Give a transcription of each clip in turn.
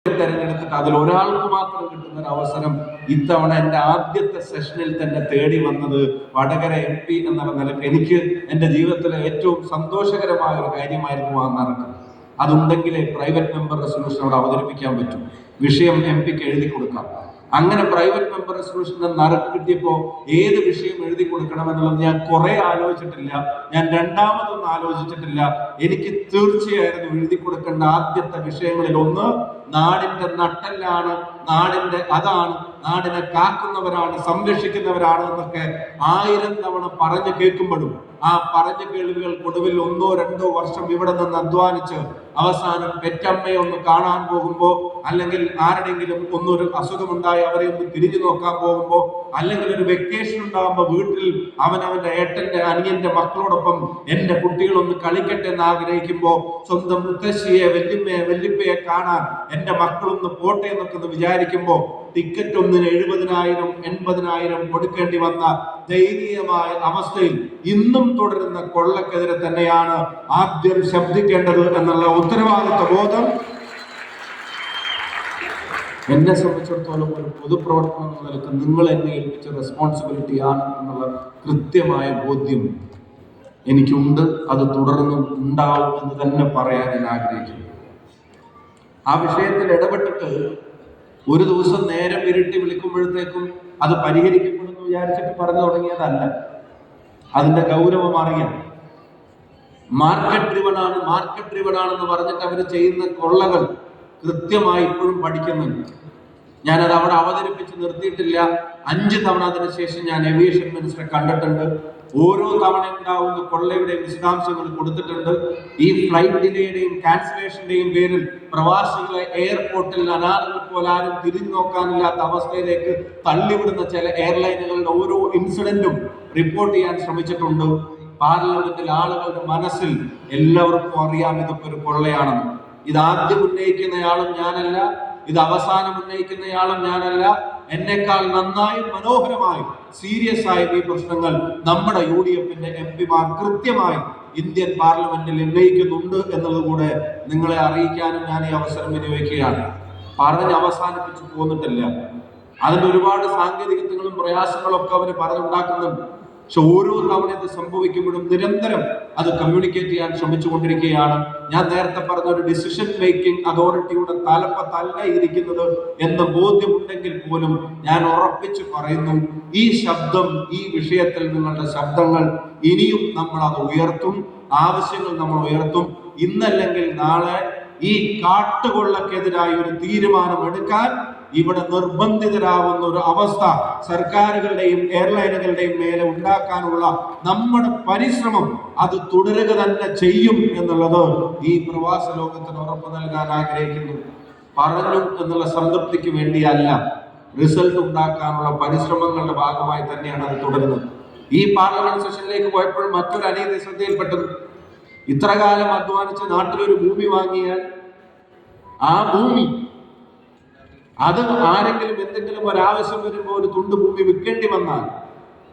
തെരഞ്ഞെടുത്തിട്ട് അതിൽ ഒരാൾക്ക് മാത്രം കിട്ടുന്ന ഒരു അവസരം ഇത്തവണ എൻ്റെ ആദ്യത്തെ സെഷനിൽ തന്നെ തേടി വന്നത് വടകര MP എന്നുള്ള നിലയ്ക്ക് എനിക്ക് എൻ്റെ ജീവിതത്തിലെ ഏറ്റവും സന്തോഷകരമായ ഒരു കാര്യമായിരുന്നു ആ നറുക്ക്. അതുണ്ടെങ്കിലേ പ്രൈവറ്റ് മെമ്പർ റെസൊല്യൂഷൻ അവിടെ അവതരിപ്പിക്കാൻ പറ്റും, വിഷയം MP-ക്ക് എഴുതി കൊടുക്കാം. അങ്ങനെ പ്രൈവറ്റ് മെമ്പർ റെസൊല്യൂഷന്റെ നറുക്ക് കിട്ടിയപ്പോൾ ഏത് വിഷയം എഴുതി കൊടുക്കണം എന്നുള്ളത് ഞാൻ കുറെ ആലോചിച്ചിട്ടില്ല, ഞാൻ രണ്ടാമതൊന്നും ആലോചിച്ചിട്ടില്ല. എനിക്ക് തീർച്ചയായിരുന്നു എഴുതി കൊടുക്കേണ്ട ആദ്യത്തെ വിഷയങ്ങളിൽ ഒന്ന് നാടിന്റെ നട്ടെല്ലാണ്, നാടിന്റെ അതാണ്, നാടിനെ കാക്കുന്നവരാണ്, സംരക്ഷിക്കുന്നവരാണ് എന്നൊക്കെ 1000 തവണ പറഞ്ഞു കേൾക്കുമ്പോഴും ആ പറഞ്ഞ കേൾവികൾക്കൊടുവിൽ 1-2 വർഷം ഇവിടെ നിന്ന് അധ്വാനിച്ച് അവസാനം പെറ്റമ്മയെ ഒന്ന് കാണാൻ പോകുമ്പോ, അല്ലെങ്കിൽ ആരുടെങ്കിലും ഒന്നൊരു അസുഖമുണ്ടായി അവരെ ഒന്ന് തിരിഞ്ഞു നോക്കാൻ പോകുമ്പോ, അല്ലെങ്കിൽ ഒരു വെക്കേഷൻ ഉണ്ടാകുമ്പോ വീട്ടിൽ അവനവന്റെ ഏട്ടന്റെ അനിയന്റെ മക്കളോടൊപ്പം എന്റെ കുട്ടികളൊന്ന് കളിക്കട്ടെ എന്ന് ആഗ്രഹിക്കുമ്പോ, സ്വന്തം മുത്തശ്ശിയെ വല്യപ്പയെ കാണാൻ എന്റെ മക്കളൊന്ന് പോട്ടെ എന്നൊക്കെ ഒന്ന് വിചാരിക്കുമ്പോ ടിക്കറ്റ് ഒന്നിന് 70,000 80,000 കൊടുക്കേണ്ടി വന്ന ദയനീയമായ അവസ്ഥയിൽ ഇന്നും തുടരുന്ന കൊള്ളക്കെതിരെ തന്നെയാണ് ആദ്യം ശബ്ദിക്കേണ്ടത് എന്നുള്ള ഉത്തരവാദിത്വ ബോധം എന്നെ സംബന്ധിച്ചിടത്തോളം ഒരു പൊതുപ്രവർത്തനം എന്ന നിലക്ക് നിങ്ങൾ എന്നെ ഏൽപ്പിച്ച റെസ്പോൺസിബിലിറ്റി ആണ് എന്നുള്ള കൃത്യമായ ബോധ്യം എനിക്കുണ്ട്. അത് തുടർന്നും ഉണ്ടാവും എന്ന് തന്നെ പറയാൻ ഞാൻ ആഗ്രഹിക്കുന്നു. ആ വിഷയത്തിൽ ഇടപെട്ടിട്ട് ഒരു ദിവസം നേരം ഇരുട്ടി വിളിക്കുമ്പോഴത്തേക്കും അത് പരിഹരിക്കപ്പെടുമെന്ന് വിചാരിച്ചിട്ട് പറഞ്ഞു തുടങ്ങിയതല്ല. അതിന്റെ ഗൗരവം അറിയാം. മാർക്കറ്റ് ഡ്രിവൺ ആണെന്ന് പറഞ്ഞിട്ട് അവർ ചെയ്യുന്ന കൊള്ളകൾ കൃത്യമായി ഇപ്പോഴും പഠിക്കുന്നുണ്ട്. ഞാനത് അവിടെ അവതരിപ്പിച്ച് നിർത്തിയിട്ടില്ല. 5 തവണ അതിനുശേഷം ഞാൻ ഏവിയേഷൻ മിനിസ്റ്ററെ കണ്ടിട്ടുണ്ട്. ഓരോ തവണ ഉണ്ടാവുന്ന കൊള്ളയുടെയും വിശദാംശങ്ങൾ കൊടുത്തിട്ടുണ്ട്. ഈ ഫ്ലൈറ്റ് ഡിലേയുടെയും ക്യാൻസലേഷന്റെയും പേരിൽ പ്രവാസികളെ എയർപോർട്ടിൽ അനാഥകൾ പോലെ ആരും തിരിഞ്ഞു നോക്കാനില്ലാത്ത അവസ്ഥയിലേക്ക് തള്ളിവിടുന്ന ചില എയർലൈനുകളുടെ ഓരോ ഇൻസിഡന്റും റിപ്പോർട്ട് ചെയ്യാൻ ശ്രമിച്ചിട്ടുണ്ട്. പാർലമെന്റിൽ ആളുകളുടെ മനസ്സിൽ എല്ലാവർക്കും അറിയാം ഇതൊക്കെ ഒരു കൊള്ളയാണെന്ന്. ഇതാദ്യം ഉന്നയിക്കുന്നയാളും ഞാനല്ല, ഇത് അവസാനം ഉന്നയിക്കുന്നയാളും ഞാനല്ല. എന്നെക്കാൾ നന്നായും മനോഹരമായും സീരിയസ് ആയ ഈ പ്രശ്നങ്ങൾ നമ്മുടെ UDF-ന്റെ MP-മാർ കൃത്യമായി ഇന്ത്യൻ പാർലമെന്റിൽ ഉന്നയിക്കുന്നുണ്ട് എന്നുള്ളത് കൂടെ നിങ്ങളെ അറിയിക്കാനും ഞാൻ ഈ അവസരം വിനിയോഗിക്കുകയാണ്. പറഞ്ഞ് അവസാനിപ്പിച്ചു പോന്നിട്ടില്ല. അതിന്റെ ഒരുപാട് സാങ്കേതികത്വങ്ങളും പ്രയാസങ്ങളും ഒക്കെ അവർ പറഞ്ഞുണ്ടാക്കുന്നുണ്ട്. പക്ഷെ ഓരോ തവണ ഇത് സംഭവിക്കുമ്പോഴും നിരന്തരം അത് കമ്മ്യൂണിക്കേറ്റ് ചെയ്യാൻ ശ്രമിച്ചുകൊണ്ടിരിക്കുകയാണ്. ഞാൻ നേരത്തെ പറഞ്ഞ ഒരു ഡിസിഷൻ മേക്കിംഗ് അതോറിറ്റിയുടെ തലപ്പത്തല്ല ഇരിക്കുന്നത് എന്ന ബോധ്യമുണ്ടെങ്കിൽ പോലും ഞാൻ ഉറപ്പിച്ചു പറയുന്നു, ഈ ശബ്ദം, ഈ വിഷയത്തിൽ നിങ്ങളുടെ ശബ്ദങ്ങൾ ഇനിയും നമ്മൾ അത് ഉയർത്തും, ആവശ്യങ്ങൾ നമ്മൾ ഉയർത്തും. ഇന്നല്ലെങ്കിൽ നാളെ ഈ കാട്ടുകൊള്ളക്കെതിരായി ഒരു തീരുമാനം എടുക്കാൻ ഇവിടെ നിർബന്ധിതരാകുന്ന ഒരു അവസ്ഥ സർക്കാരുകളുടെയും എയർലൈനുകളുടെയും മേലെ ഉണ്ടാക്കാനുള്ള നമ്മുടെ പരിശ്രമം അത് തുടരുക തന്നെ ചെയ്യും എന്നുള്ളത് ഈ പ്രവാസ ലോകത്തിന് ഉറപ്പ് നൽകാൻ ആഗ്രഹിക്കുന്നു. പറഞ്ഞു എന്നുള്ള സംതൃപ്തിക്ക് വേണ്ടിയല്ല, റിസൾട്ട് ഉണ്ടാക്കാനുള്ള പരിശ്രമങ്ങളുടെ ഭാഗമായി തന്നെയാണ് അത് തുടരുന്നത്. ഈ പാർലമെന്റ് സെഷനിലേക്ക് പോയപ്പോഴും മറ്റൊരു അനീതി ശ്രദ്ധയിൽപ്പെട്ടത്, ഇത്രകാലം അധ്വാനിച്ച് നാട്ടിലൊരു ഭൂമി വാങ്ങിയാൽ ആ ഭൂമി അത് ആരെങ്കിലും എന്തെങ്കിലും ഒരാവശ്യം വരുമ്പോൾ ഒരു തുണ്ട് ഭൂമി വിൽക്കേണ്ടി വന്നാൽ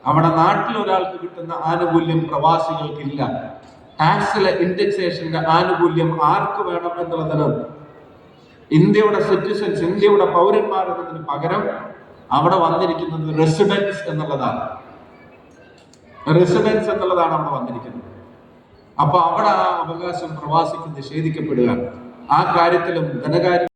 അവിടെ നാട്ടിൽ ഒരാൾക്ക് കിട്ടുന്ന ആനുകൂല്യം പ്രവാസികൾക്കില്ല. ടാക്സിലെ ഇൻഡെക്സേഷന്റെ ആനുകൂല്യം ആർക്ക് വേണം എന്നുള്ളതിന് ഇന്ത്യയുടെ സിറ്റിസൺസ്, ഇന്ത്യയുടെ പൗരന്മാർ എന്നതിന് പകരം അവിടെ വന്നിരിക്കുന്നത് റെസിഡൻസ് എന്നുള്ളതാണ്. അവിടെ വന്നിരിക്കുന്നത്. അപ്പൊ അവിടെ ആ അവകാശം പ്രവാസിക്ക് നിഷേധിക്കപ്പെടുകയാണ്. ആ കാര്യത്തിലും ധനകാര്യ